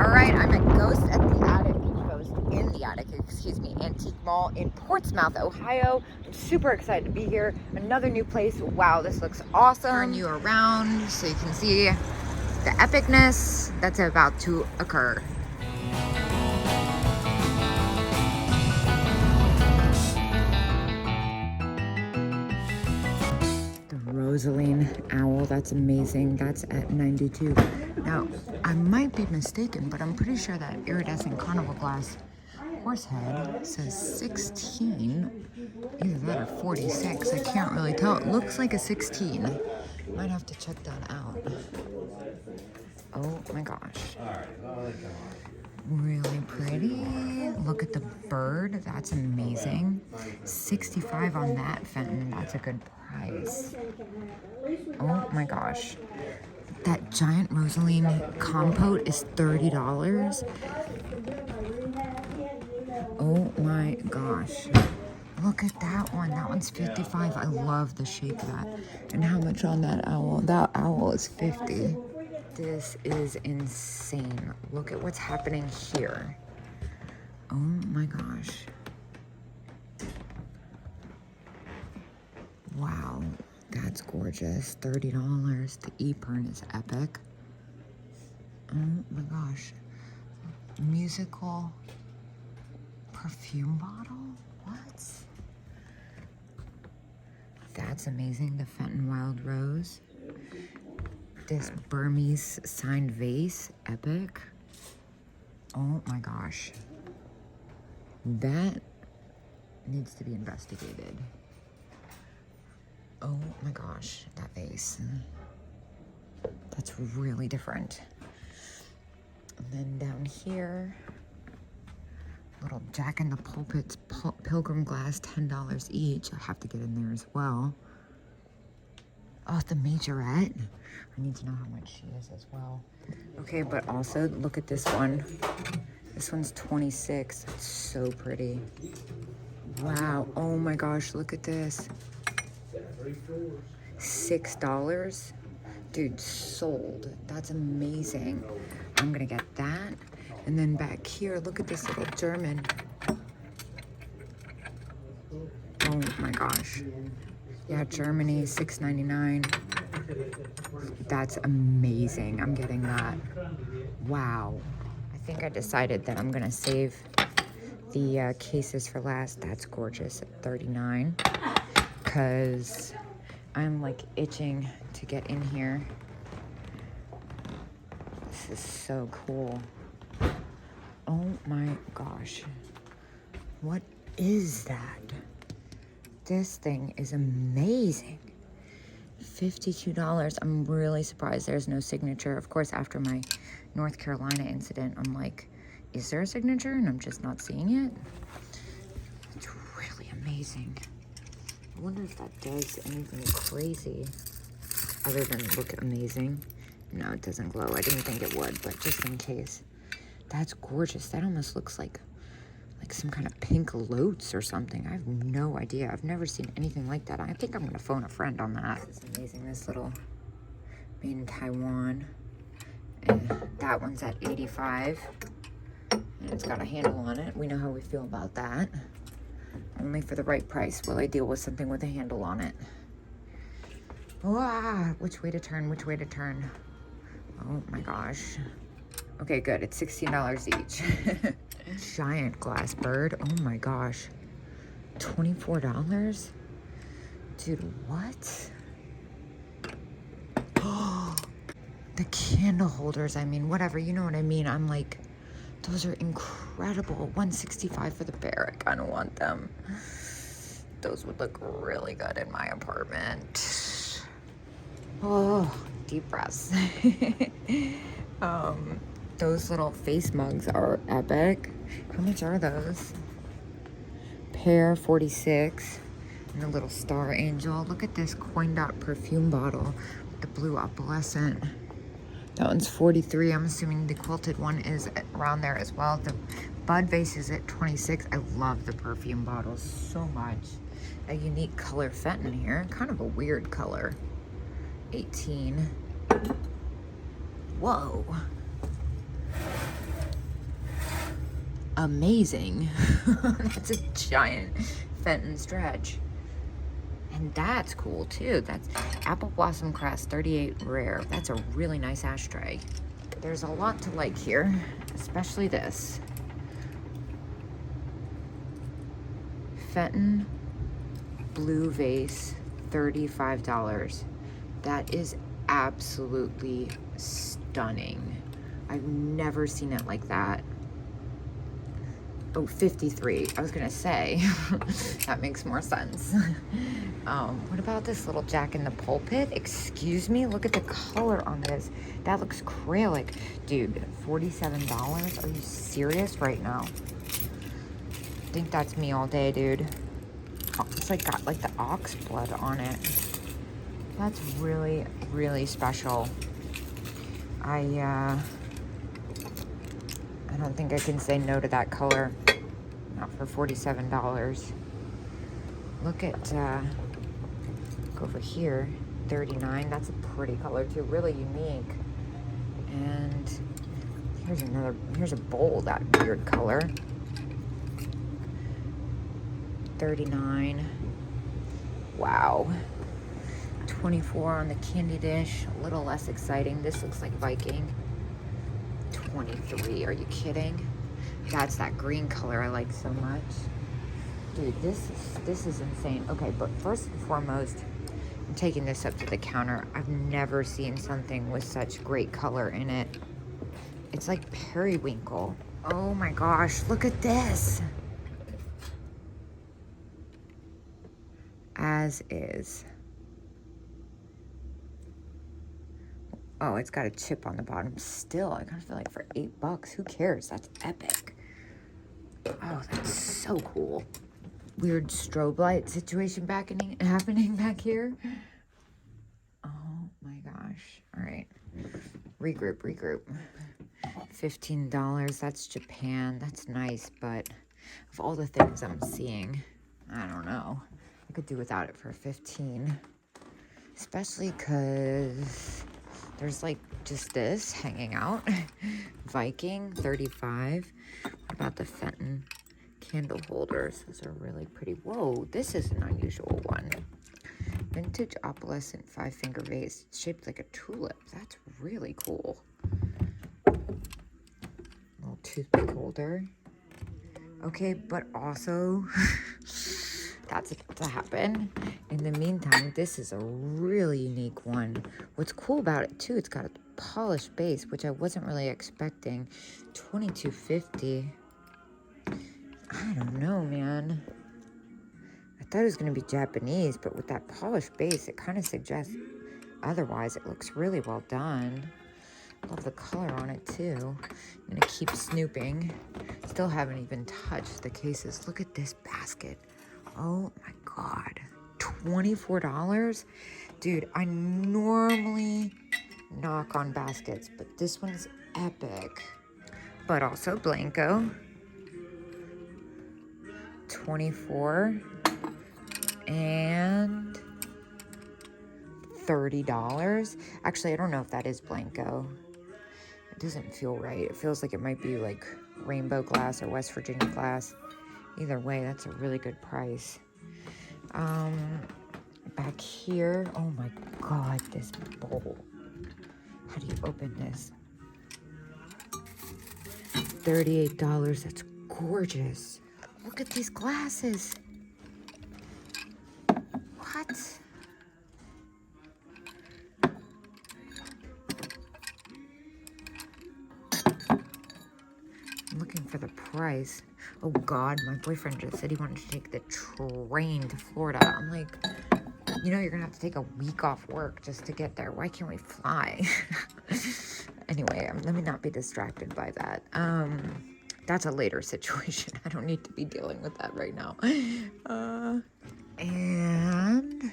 All right, I'm at Ghost in the Attic, excuse me, Antique Mall in Portsmouth, Ohio. I'm super excited to be here. Another new place. Wow, this looks awesome. Turn you around so you can see the epicness that's about to occur. The Rosaline owl, that's amazing. That's at $92. Now, I might be mistaken, but I'm pretty sure that iridescent carnival glass horse head says 16. Either that or 46. I can't really tell. It looks like a 16. Might have to check that out. Oh my gosh. Really pretty. Look at the bird. That's amazing. 65 on that Fenton. That's a good price. Oh my gosh. That giant Rosaline compote is $30. Oh my gosh. Look at that one. That one's 55. I love the shape of that. And how much on that owl? That owl is 50. This is insane. Look at what's happening here. Oh my gosh. Wow. That's gorgeous. $30. The e-pern is epic. Oh my gosh. Musical perfume bottle? What? That's amazing. The Fenton Wild Rose. This Burmese signed vase. Epic. Oh my gosh. That needs to be investigated. Oh my gosh, that vase. That's really different. And then down here, little Jack in the Pulpit's Pilgrim glass, $10 each. I have to get in there as well. Oh, the Majorette. I need to know how much she is as well. Okay, but also look at this one. This one's 26. It's so pretty. Wow. Oh my gosh, look at this. $6. Dude, sold. That's amazing. I'm gonna get that. And then back here, look at this little German. Oh my gosh. Yeah, Germany, $6.99. That's amazing. I'm getting that. Wow. I think I decided that I'm gonna save the cases for last. That's gorgeous at $39. Because I'm like itching to get in here. This is so cool. Oh my gosh. What is that? This thing is amazing. $52. I'm really surprised there's no signature. Of course, after my North Carolina incident, I'm like, is there a signature? And I'm just not seeing it. It's really amazing. I wonder if that does anything crazy other than look amazing. No, it doesn't glow. I didn't think it would, but just in case. That's gorgeous. That almost looks like some kind of pink lotes or something. I have no idea. I've never seen anything like that. I think I'm gonna phone a friend on that. It's amazing. This little made in Taiwan. And that one's at 85. And it's got a handle on it. We know how we feel about that. Only for the right price will I deal with something with a handle on it. Ah, which way to turn, which way to turn. Oh my gosh. Okay, good. It's $16 each. Giant glass bird. Oh my gosh. $24? Dude, what? Oh, the candle holders. I mean, whatever. You know what I mean. I'm like, those are incredible. $165 for the bear. I kind of want them. Those would look really good in my apartment. Oh, deep breaths. Those little face mugs are epic. How much are those? Pair, 46. And a little star angel. Look at this coin dot perfume bottle with the blue opalescent. That one's 43. I'm assuming the quilted one is around there as well. The bud vase is at 26. I love the perfume bottles so much. A unique color Fenton here. Kind of a weird color. 18. Whoa. amazing. That's a giant Fenton stretch. And that's cool too. That's Apple Blossom Crest 38 Rare. That's a really nice ashtray. There's a lot to like here, especially this. Fenton blue vase, $35. That is absolutely stunning. I've never seen it like that. Oh, 53. I was gonna say, that makes more sense. What about this little Jack in the Pulpit? Excuse me, look at the color on this. That looks acrylic. Dude, $47? Are you serious right now? I think that's me all day, dude. Oh, it's like got like the ox blood on it. That's really, really special. I don't think I can say no to that color. Not for $47. Look at, look over here, $39. That's a pretty color too, really unique. And here's a bowl, that weird color. $39. Wow. $24 on the candy dish, a little less exciting. This looks like Viking. $23. Are you kidding? That's that green color I like so much. Dude, this is insane. Okay, but first and foremost, I'm taking this up to the counter. I've never seen something with such great color in it. It's like periwinkle. Oh my gosh, look at this. As is. Oh, it's got a chip on the bottom. Still, I kind of feel like for $8, who cares? That's epic. Oh, that's so cool. Weird strobe light situation happening back here. Oh my gosh. All right. Regroup. $15. That's Japan. That's nice, but of all the things I'm seeing, I don't know. I could do without it for $15. Especially because there's like just this hanging out. Viking, $35. What about the Fenton candle holders? Those are really pretty. Whoa, this is an unusual one. Vintage opalescent 5-finger vase. It's shaped like a tulip. That's really cool. Little toothpick holder. Okay, but also that's to happen. In the meantime, this is a really unique one. What's cool about it too, it's got a polished base, which I wasn't really expecting. $22.50. I don't know, man. I thought it was going to be Japanese, but with that polished base, it kind of suggests otherwise. It looks really well done. Love the color on it, too. I'm going to keep snooping. Still haven't even touched the cases. Look at this basket. Oh, my God. $24? Dude, I normally knock on baskets, but this one's epic. But also Blanco. $24 and $30. Actually, I don't know if that is Blanco. It doesn't feel right. It feels like it might be like rainbow glass or West Virginia glass. Either way, that's a really good price. Back here, oh my God, this bowl. How do you open this? $38. That's gorgeous. Look at these glasses. What? I'm looking for the price. Oh God, my boyfriend just said he wanted to take the train to Florida. I'm like, you know, you're gonna have to take a week off work just to get there. Why can't we fly? Anyway, let me not be distracted by that. That's a later situation. I don't need to be dealing with that right now. And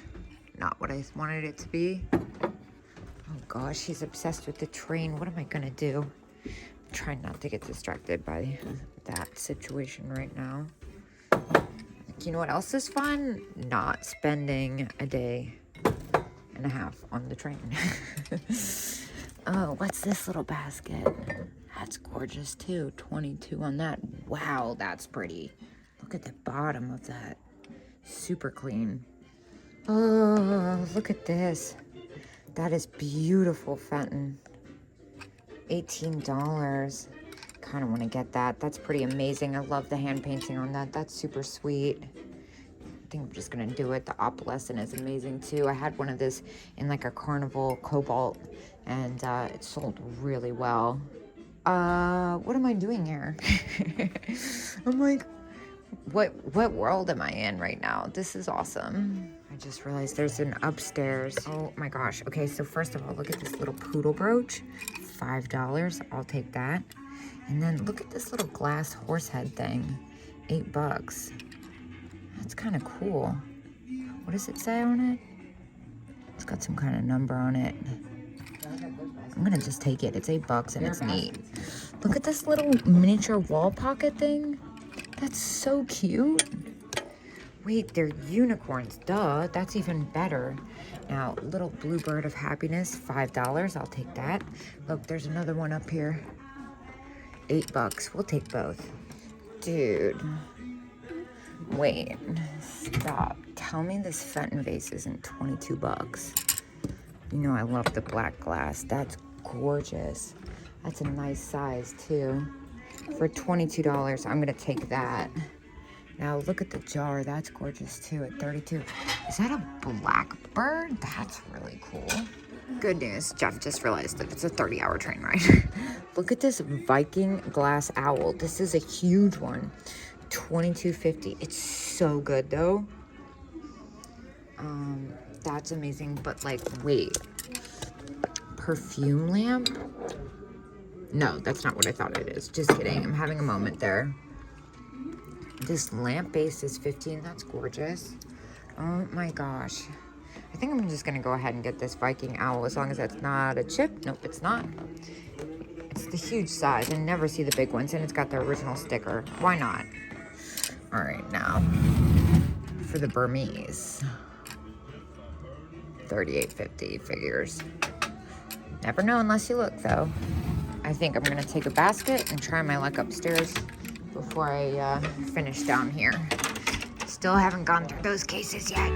not what I wanted it to be. Oh gosh, he's obsessed with the train. What am I gonna do? I'm trying not to get distracted by that situation right now. You know what else is fun? Not spending a day and a half on the train. Oh, what's this little basket? That's gorgeous too. $22 on that. wow, that's pretty. Look at the bottom of that. Super clean. Oh, look at this. That is beautiful, Fenton. $18. Kind of want to get that. That's pretty amazing. I love the hand painting on that. That's super sweet. I think I'm just gonna do it. The opalescent is amazing too. I had one of this in like a carnival cobalt, and it sold really well. What am I doing here? I'm like, what world am I in right now? This is awesome. I just realized there's an upstairs. Oh my gosh. Okay, so first of all, look at this little poodle brooch. $5. I'll take that. And then look at this little glass horse head thing. $8. That's kind of cool. What does it say on it? It's got some kind of number on it. I'm gonna just take it. It's $8 and it's neat. Look at this little miniature wall pocket thing. That's so cute. Wait, they're unicorns. Duh, that's even better. Now, little blue bird of happiness, $5. I'll take that. Look, there's another one up here. $8. We'll take both. Dude. Wait, stop. Tell me this Fenton vase isn't $22. You know I love the black glass. That's gorgeous. That's a nice size too. For $22, I'm gonna take that. Now look at the jar. That's gorgeous too at $32. Is that a blackbird? That's really cool. Good news, Jeff just realized that it's a 30-hour train ride. Look at this Viking glass owl. This is a huge one. $22.50. It's so good though. That's amazing. But like, wait, perfume lamp? No, that's not what I thought it is. Just kidding. I'm having a moment there. This lamp base is $15. That's gorgeous. Oh my gosh. I think I'm just gonna go ahead and get this Viking owl as long as that's not a chip. Nope, it's not. It's the huge size. I never see the big ones, and it's got the original sticker. Why not? All right, now for the Burmese. $38.50 figures. Never know unless you look, though. I think I'm gonna take a basket and try my luck upstairs before I finish down here. Still haven't gone through those cases yet.